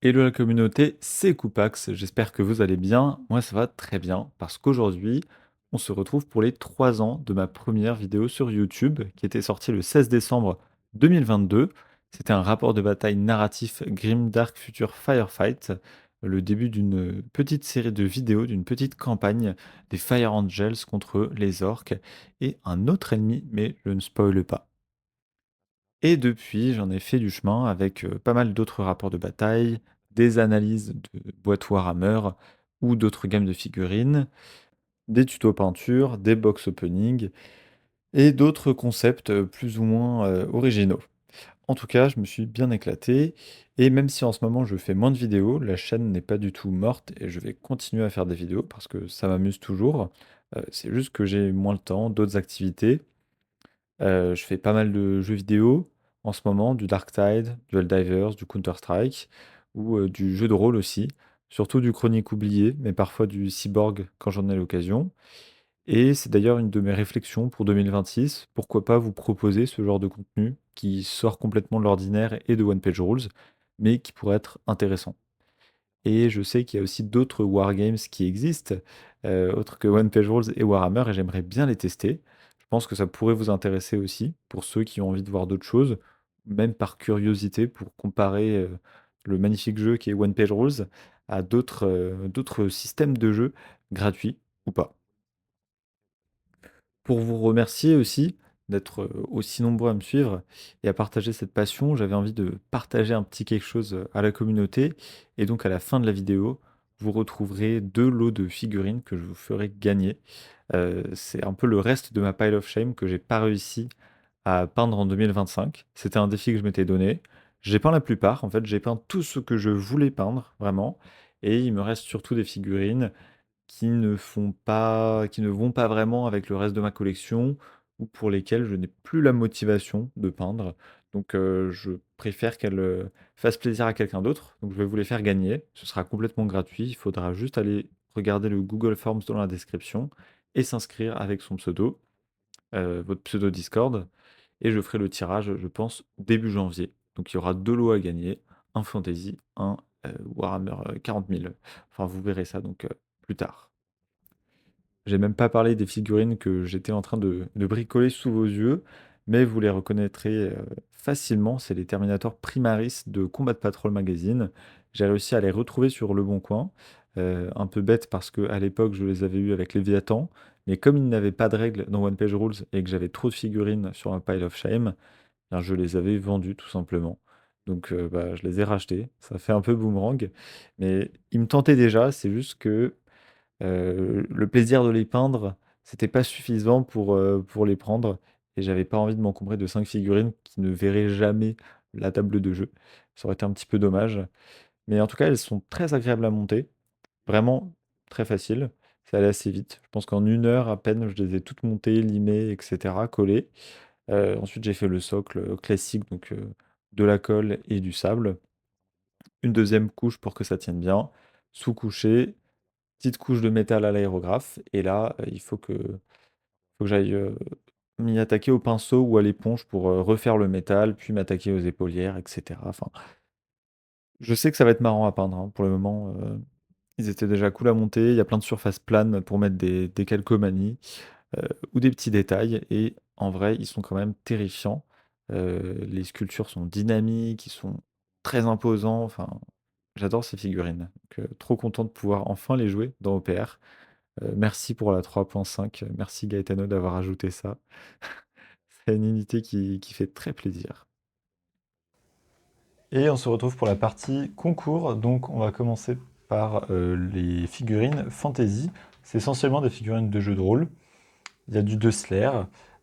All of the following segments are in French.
Hello la communauté, c'est Coupax, j'espère que vous allez bien. Moi ça va très bien parce qu'aujourd'hui on se retrouve pour les 3 ans de ma première vidéo sur YouTube qui était sortie le 16 décembre 2022. C'était un rapport de bataille narratif Grimdark Future Firefight, le début d'une petite série de vidéos, d'une petite campagne des Fire Angels contre les orques et un autre ennemi, mais je ne spoile pas. Et depuis, j'en ai fait du chemin avec pas mal d'autres rapports de bataille, des analyses de boîtes Warhammer ou d'autres gammes de figurines, des tutos peinture, des box opening et d'autres concepts plus ou moins originaux. En tout cas, je me suis bien éclaté et même si en ce moment je fais moins de vidéos, la chaîne n'est pas du tout morte et je vais continuer à faire des vidéos parce que ça m'amuse toujours. C'est juste que j'ai moins le temps, d'autres activités. Je fais pas mal de jeux vidéo en ce moment, du Darktide, du Helldivers, du Counter-Strike ou du jeu de rôle aussi, surtout du Chronique oublié, mais parfois du Cyborg quand j'en ai l'occasion. Et c'est d'ailleurs une de mes réflexions pour 2026, pourquoi pas vous proposer ce genre de contenu qui sort complètement de l'ordinaire et de One Page Rules, mais qui pourrait être intéressant. Et je sais qu'il y a aussi d'autres wargames qui existent, autres que One Page Rules et Warhammer, et j'aimerais bien les tester. Je pense que ça pourrait vous intéresser aussi, pour ceux qui ont envie de voir d'autres choses, même par curiosité, pour comparer le magnifique jeu qui est One Page Rules à d'autres systèmes de jeu gratuits ou pas. Pour vous remercier aussi d'être aussi nombreux à me suivre et à partager cette passion, j'avais envie de partager un petit quelque chose à la communauté. Et donc à la fin de la vidéo, vous retrouverez 2 lots de figurines que je vous ferai gagner. C'est un peu le reste de ma pile of shame que j'ai pas réussi à peindre en 2025. C'était un défi que je m'étais donné. J'ai peint la plupart, en fait, j'ai peint tout ce que je voulais peindre, vraiment. Et il me reste surtout des figurines qui ne vont pas vraiment avec le reste de ma collection ou pour lesquelles je n'ai plus la motivation de peindre. Donc je préfère qu'elles fassent plaisir à quelqu'un d'autre. Donc je vais vous les faire gagner. Ce sera complètement gratuit. Il faudra juste aller regarder le Google Forms dans la description et s'inscrire avec son pseudo, votre pseudo Discord. Et je ferai le tirage, je pense, début janvier. Donc il y aura 2 lots à gagner, un Fantasy, un Warhammer 40 000. Enfin, vous verrez ça donc plus tard. J'ai même pas parlé des figurines que j'étais en train de bricoler sous vos yeux, mais vous les reconnaîtrez facilement. C'est les Terminator Primaris de Combat Patrol Magazine. J'ai réussi à les retrouver sur Le Bon Coin. Un peu bête parce qu'à l'époque, je les avais eus avec Léviathan. Mais comme il n'avait pas de règles dans One Page Rules et que j'avais trop de figurines sur un pile of shame, bien, je les avais vendus tout simplement. Donc bah, je les ai rachetés. Ça fait un peu boomerang. Mais ils me tentaient déjà. C'est juste que le plaisir de les peindre, c'était pas suffisant pour les prendre et j'avais pas envie de m'encombrer de 5 figurines qui ne verraient jamais la table de jeu. Ça aurait été un petit peu dommage. Mais en tout cas, elles sont très agréables à monter, vraiment très faciles. C'est allé assez vite. Je pense qu'en 1 heure à peine, je les ai toutes montées, limées, et cetera, collées. Ensuite, j'ai fait le socle, classique, donc de la colle et du sable. Une deuxième couche pour que ça tienne bien. Sous-couché, petite couche de métal à l'aérographe. Et là, il faut que j'aille m'y attaquer au pinceau ou à l'éponge pour refaire le métal, puis m'attaquer aux épaulières, etc. Enfin, je sais que ça va être marrant à peindre, hein. Pour le moment, ils étaient déjà cool à monter. Il y a plein de surfaces planes pour mettre des calcomanies ou des petits détails. Et en vrai, ils sont quand même terrifiants. Les sculptures sont dynamiques, ils sont très imposants. Enfin, j'adore ces figurines. Donc, trop content de pouvoir enfin les jouer dans OPR. Merci pour la 3.5. Merci Gaetano d'avoir ajouté ça. C'est une unité qui fait très plaisir. Et on se retrouve pour la partie concours. Donc on va commencer par les figurines fantasy. C'est essentiellement des figurines de jeux de rôle. Il y a du Dessler,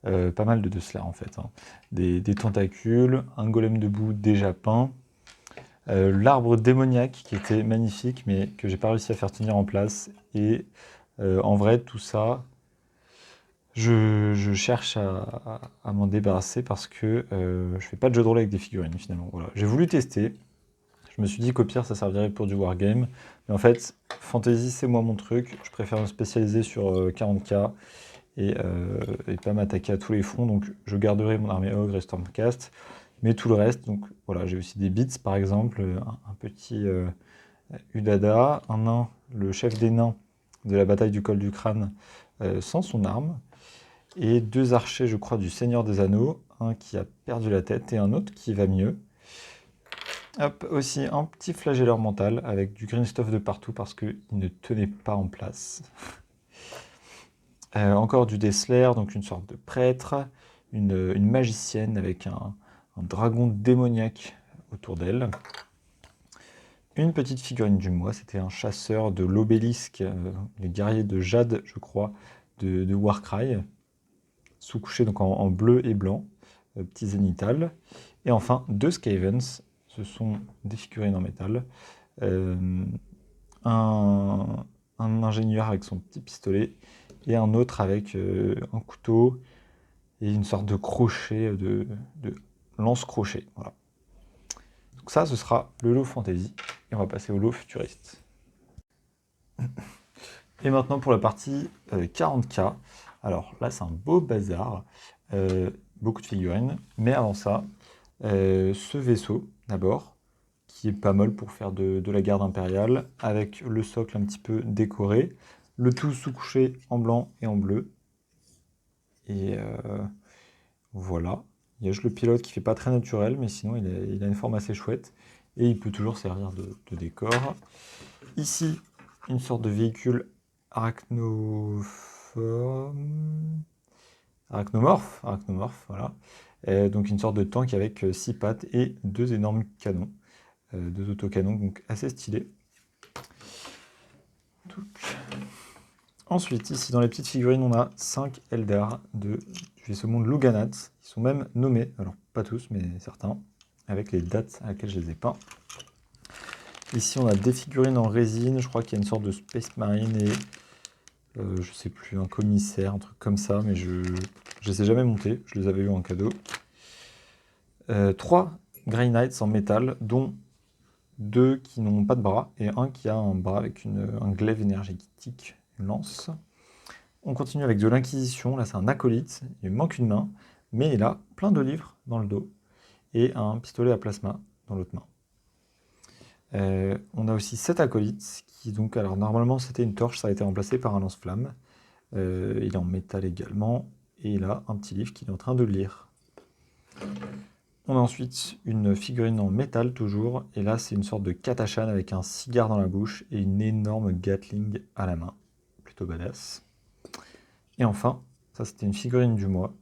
pas mal de Dessler en fait, hein. Des tentacules, un golem debout déjà peint, l'arbre démoniaque qui était magnifique mais que j'ai pas réussi à faire tenir en place. Et en vrai, tout ça, je cherche à m'en débarrasser parce que je fais pas de jeu de rôle avec des figurines finalement. Voilà. J'ai voulu tester. Je me suis dit qu'au pire, ça servirait pour du wargame. Mais en fait, fantasy, c'est moi mon truc. Je préfère me spécialiser sur 40K et pas m'attaquer à tous les fronts. Donc, je garderai mon armée ogre et Stormcast. Mais tout le reste, donc voilà, j'ai aussi des bits par exemple, un petit Udada, un nain, le chef des nains de la bataille du col du crâne, sans son arme, et deux archers, je crois, du Seigneur des Anneaux, un qui a perdu la tête et un autre qui va mieux. Hop, aussi un petit flagelleur mental avec du green stuff de partout parce qu'il ne tenait pas en place. Encore du Dessler, donc une sorte de prêtre, une magicienne avec un dragon démoniaque autour d'elle. Une petite figurine du mois, c'était un chasseur de l'obélisque, les guerriers de Jade, je crois, de Warcry, sous-couché donc en bleu et blanc, petit zénital. Et enfin, deux Skavens, ce sont des figurines en métal. Euh, un ingénieur avec son petit pistolet et un autre avec un couteau et une sorte de crochet, de lance-crochet. Voilà. Donc ça, ce sera le lot fantasy. Et on va passer au lot futuriste. Et maintenant pour la partie 40K. Alors là, c'est un beau bazar. Beaucoup de figurines. Mais avant ça, ce vaisseau, d'abord, qui est pas mal pour faire de la garde impériale, avec le socle un petit peu décoré. Le tout sous-couché en blanc et en bleu. Et voilà. Il y a juste le pilote qui fait pas très naturel, mais sinon il a une forme assez chouette. Et il peut toujours servir de décor. Ici, une sorte de véhicule arachnomorphe, voilà. Donc une sorte de tank avec six pattes et deux énormes canons, deux autocanons, donc assez stylé. Ensuite, ici dans les petites figurines, on a 5 Eldar du vaisseau monde Luganat. Ils sont même nommés, alors pas tous, mais certains, avec les dates à laquelle je les ai peints. Ici, on a des figurines en résine. Je crois qu'il y a une sorte de Space Marine et je sais plus, un commissaire, un truc comme ça, mais je les ai jamais montés. Je les avais eu en cadeau. 3 Grey Knights en métal, dont 2 qui n'ont pas de bras et un qui a un bras avec un glaive énergétique, une lance. On continue avec de l'Inquisition. Là, c'est un acolyte. Il lui manque une main, mais il a plein de livres dans le dos et un pistolet à plasma dans l'autre main. On a aussi 7 acolytes qui, donc, alors normalement c'était une torche, ça a été remplacé par un lance-flamme. Il est en métal également et il a un petit livre qu'il est en train de lire. On a ensuite une figurine en métal toujours, et là c'est une sorte de Katashan avec un cigare dans la bouche et une énorme Gatling à la main. Plutôt badass. Et enfin, ça c'était une figurine du mois.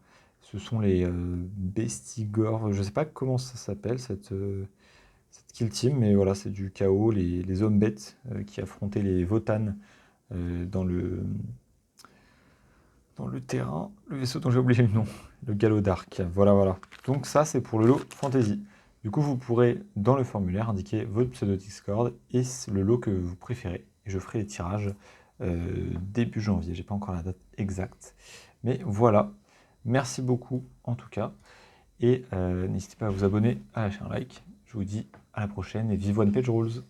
Ce sont les Bestigor, je sais pas comment ça s'appelle cette kill team, mais voilà, c'est du chaos, les hommes bêtes qui affrontaient les Votan dans le terrain, le vaisseau dont j'ai oublié le nom, le Galop d'Arc. Voilà, voilà. Donc ça, c'est pour le lot fantasy. Du coup, vous pourrez, dans le formulaire, indiquer votre pseudo Discord et le lot que vous préférez. Et je ferai les tirages début janvier. J'ai pas encore la date exacte. Mais voilà. Merci beaucoup, en tout cas. Et n'hésitez pas à vous abonner, à lâcher un like. Je vous dis à la prochaine et vive One Page Rules!